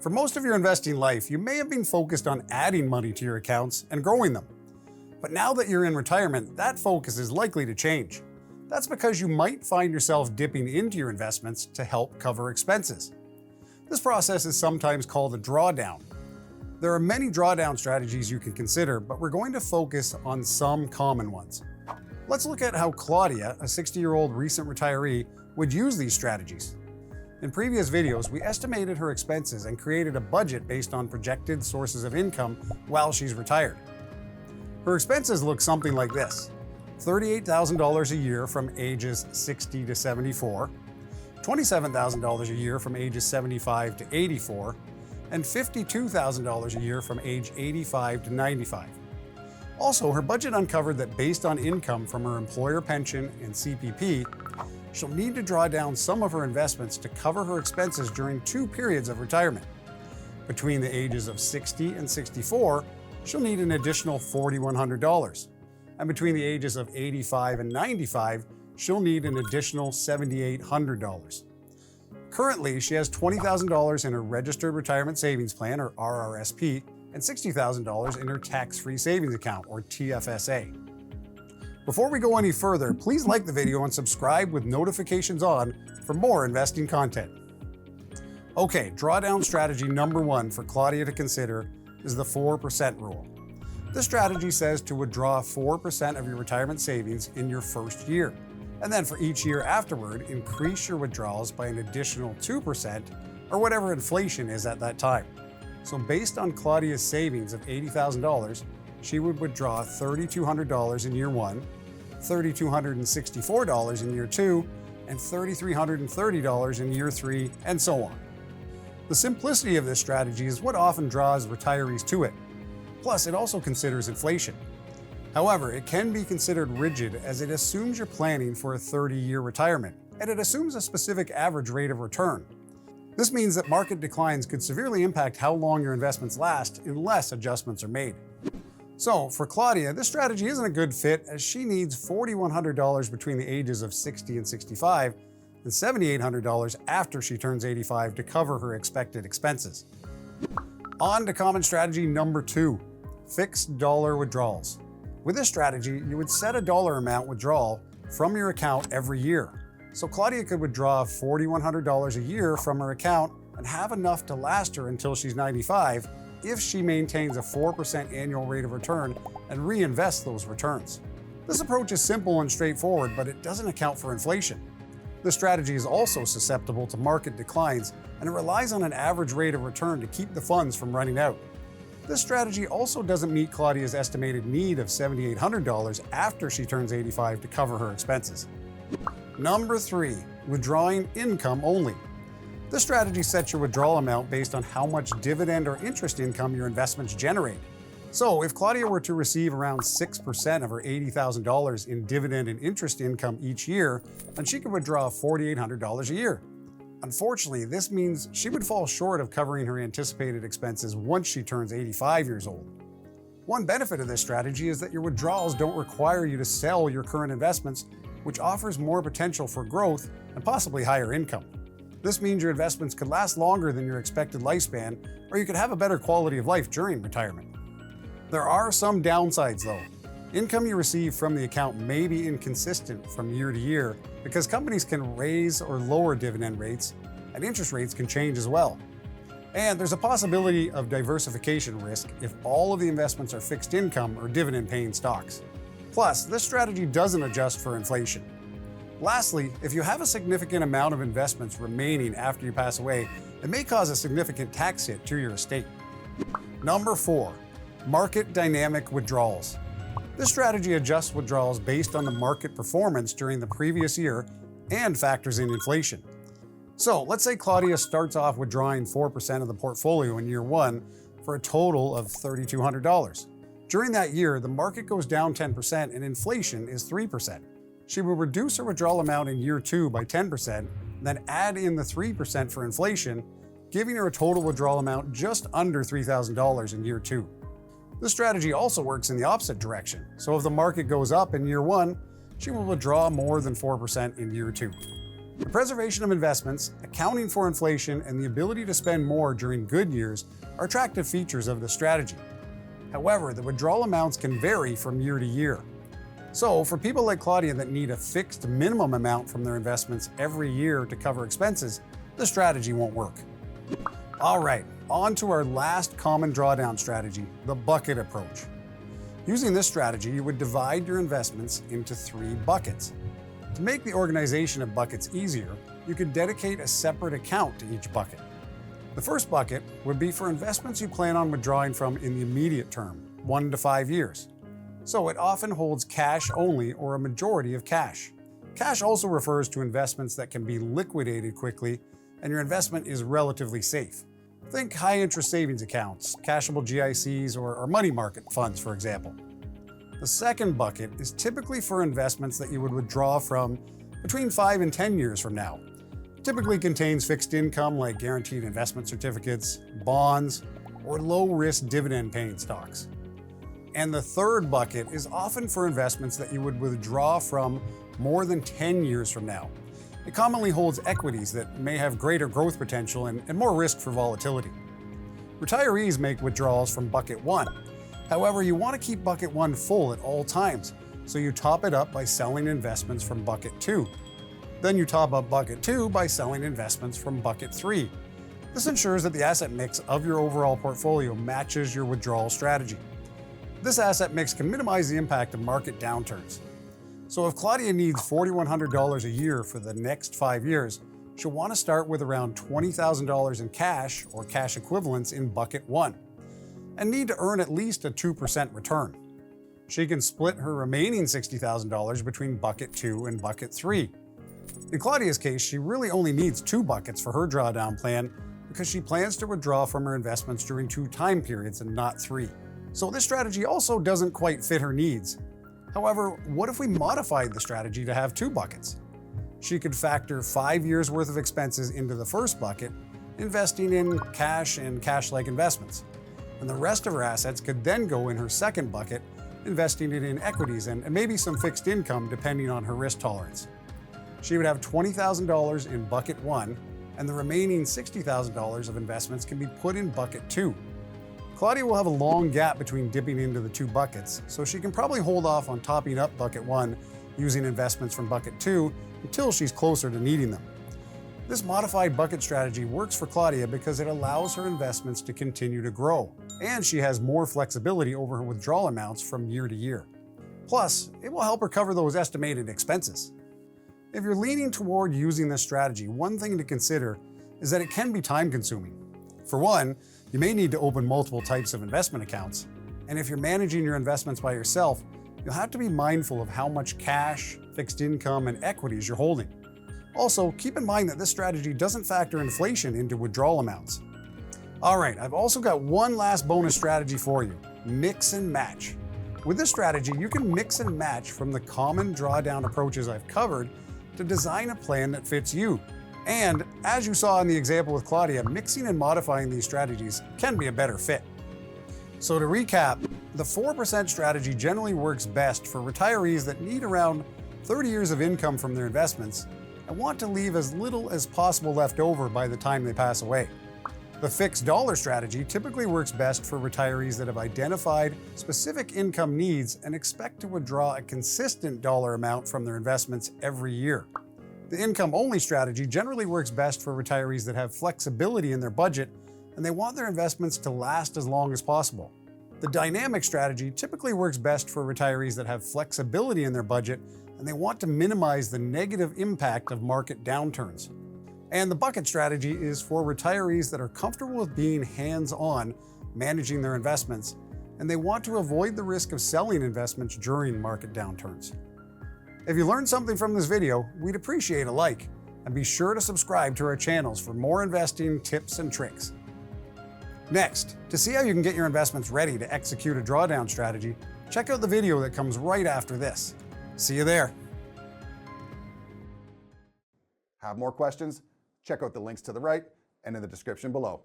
For most of your investing life, you may have been focused on adding money to your accounts and growing them. But now that you're in retirement, that focus is likely to change. That's because you might find yourself dipping into your investments to help cover expenses. This process is sometimes called a drawdown. There are many drawdown strategies you can consider, but we're going to focus on some common ones. Let's look at how Claudia, a 60-year-old recent retiree, would use these strategies. In previous videos, we estimated her expenses and created a budget based on projected sources of income while she's retired. Her expenses look something like this: $38,000 a year from ages 60 to 74, $27,000 a year from ages 75 to 84, and $52,000 a year from age 85 to 95. Also, her budget uncovered that based on income from her employer pension and CPP, she'll need to draw down some of her investments to cover her expenses during 2 periods of retirement. Between the ages of 60 and 64, she'll need an additional $4,100. And between the ages of 85 and 95, she'll need an additional $7,800. Currently, she has $20,000 in her Registered Retirement Savings Plan, or RRSP, and $60,000 in her Tax-Free Savings Account, or TFSA. Before we go any further, please like the video and subscribe with notifications on for more investing content. Okay, drawdown strategy number 1 for Claudia to consider is the 4% rule. This strategy says to withdraw 4% of your retirement savings in your first year, and then for each year afterward, increase your withdrawals by an additional 2% or whatever inflation is at that time. So based on Claudia's savings of $80,000, she would withdraw $3,200 in year 1, $3,264 in year 2, and $3,330 in year 3, and so on. The simplicity of this strategy is what often draws retirees to it. Plus, it also considers inflation. However, it can be considered rigid as it assumes you're planning for a 30-year retirement, and it assumes a specific average rate of return. This means that market declines could severely impact how long your investments last unless adjustments are made. So, for Claudia, this strategy isn't a good fit as she needs $4,100 between the ages of 60 and 65 and $7,800 after she turns 85 to cover her expected expenses. On to common strategy number 2, fixed dollar withdrawals. With this strategy, you would set a dollar amount withdrawal from your account every year. So Claudia could withdraw $4,100 a year from her account and have enough to last her until she's 95 if she maintains a 4% annual rate of return and reinvests those returns. This approach is simple and straightforward, but it doesn't account for inflation. This strategy is also susceptible to market declines, and it relies on an average rate of return to keep the funds from running out. This strategy also doesn't meet Claudia's estimated need of $7,800 after she turns 85 to cover her expenses. Number 3, withdrawing income only. This strategy sets your withdrawal amount based on how much dividend or interest income your investments generate. So, if Claudia were to receive around 6% of her $80,000 in dividend and interest income each year, then she could withdraw $4,800 a year. Unfortunately, this means she would fall short of covering her anticipated expenses once she turns 85 years old. One benefit of this strategy is that your withdrawals don't require you to sell your current investments, which offers more potential for growth and possibly higher income. This means your investments could last longer than your expected lifespan, or you could have a better quality of life during retirement. There are some downsides though. Income you receive from the account may be inconsistent from year to year because companies can raise or lower dividend rates, and interest rates can change as well. And there's a possibility of diversification risk if all of the investments are fixed income or dividend-paying stocks. Plus, this strategy doesn't adjust for inflation. Lastly, if you have a significant amount of investments remaining after you pass away, it may cause a significant tax hit to your estate. Number 4, market dynamic withdrawals. This strategy adjusts withdrawals based on the market performance during the previous year and factors in inflation. So let's say Claudia starts off withdrawing 4% of the portfolio in year 1 for a total of $3,200. During that year, the market goes down 10% and inflation is 3%. She will reduce her withdrawal amount in year 2 by 10%, then add in the 3% for inflation, giving her a total withdrawal amount just under $3,000 in year 2. This strategy also works in the opposite direction, so if the market goes up in year 1, she will withdraw more than 4% in year 2. The preservation of investments, accounting for inflation, and the ability to spend more during good years are attractive features of the strategy. However, the withdrawal amounts can vary from year to year. So, for people like Claudia that need a fixed minimum amount from their investments every year to cover expenses, the strategy won't work. All right, on to our last common drawdown strategy, the bucket approach. Using this strategy, you would divide your investments into 3 buckets. To make the organization of buckets easier, you could dedicate a separate account to each bucket. The first bucket would be for investments you plan on withdrawing from in the immediate term, 1 to 5 years. So it often holds cash only or a majority of cash. Cash also refers to investments that can be liquidated quickly and your investment is relatively safe. Think high-interest savings accounts, cashable GICs, or money market funds, for example. The second bucket is typically for investments that you would withdraw from between 5 and 10 years from now. It typically contains fixed income like guaranteed investment certificates, bonds, or low-risk dividend-paying stocks. And the third bucket is often for investments that you would withdraw from more than 10 years from now. It commonly holds equities that may have greater growth potential and more risk for volatility. Retirees make withdrawals from bucket 1. However, you want to keep bucket 1 full at all times, so you top it up by selling investments from bucket 2. Then you top up bucket 2 by selling investments from bucket 3. This ensures that the asset mix of your overall portfolio matches your withdrawal strategy. This asset mix can minimize the impact of market downturns. So if Claudia needs $4,100 a year for the next 5 years, she'll want to start with around $20,000 in cash or cash equivalents in bucket 1, and need to earn at least a 2% return. She can split her remaining $60,000 between bucket 2 and bucket 3. In Claudia's case, she really only needs 2 buckets for her drawdown plan because she plans to withdraw from her investments during 2 time periods and not 3. So this strategy also doesn't quite fit her needs. However, what if we modified the strategy to have 2 buckets? She could factor 5 years worth of expenses into the first bucket, investing in cash and cash-like investments. And the rest of her assets could then go in her second bucket, investing it in equities and maybe some fixed income depending on her risk tolerance. She would have $20,000 in bucket 1, and the remaining $60,000 of investments can be put in bucket 2. Claudia will have a long gap between dipping into the 2 buckets, so she can probably hold off on topping up bucket 1 using investments from bucket 2 until she's closer to needing them. This modified bucket strategy works for Claudia because it allows her investments to continue to grow, and she has more flexibility over her withdrawal amounts from year to year. Plus, it will help her cover those estimated expenses. If you're leaning toward using this strategy, one thing to consider is that it can be time-consuming. For one, you may need to open multiple types of investment accounts, and if you're managing your investments by yourself, you'll have to be mindful of how much cash, fixed income, and equities you're holding. Also, keep in mind that this strategy doesn't factor inflation into withdrawal amounts. All right, I've also got one last bonus strategy for you: mix and match. With this strategy, you can mix and match from the common drawdown approaches I've covered to design a plan that fits you. And as you saw in the example with Claudia, mixing and modifying these strategies can be a better fit. So to recap, the 4% strategy generally works best for retirees that need around 30 years of income from their investments and want to leave as little as possible left over by the time they pass away. The fixed dollar strategy typically works best for retirees that have identified specific income needs and expect to withdraw a consistent dollar amount from their investments every year. The income-only strategy generally works best for retirees that have flexibility in their budget and they want their investments to last as long as possible. The dynamic strategy typically works best for retirees that have flexibility in their budget and they want to minimize the negative impact of market downturns. And the bucket strategy is for retirees that are comfortable with being hands-on managing their investments and they want to avoid the risk of selling investments during market downturns. If you learned something from this video, we'd appreciate a like, and be sure to subscribe to our channels for more investing tips and tricks. Next, to see how you can get your investments ready to execute a drawdown strategy, check out the video that comes right after this. See you there. Have more questions? Check out the links to the right and in the description below.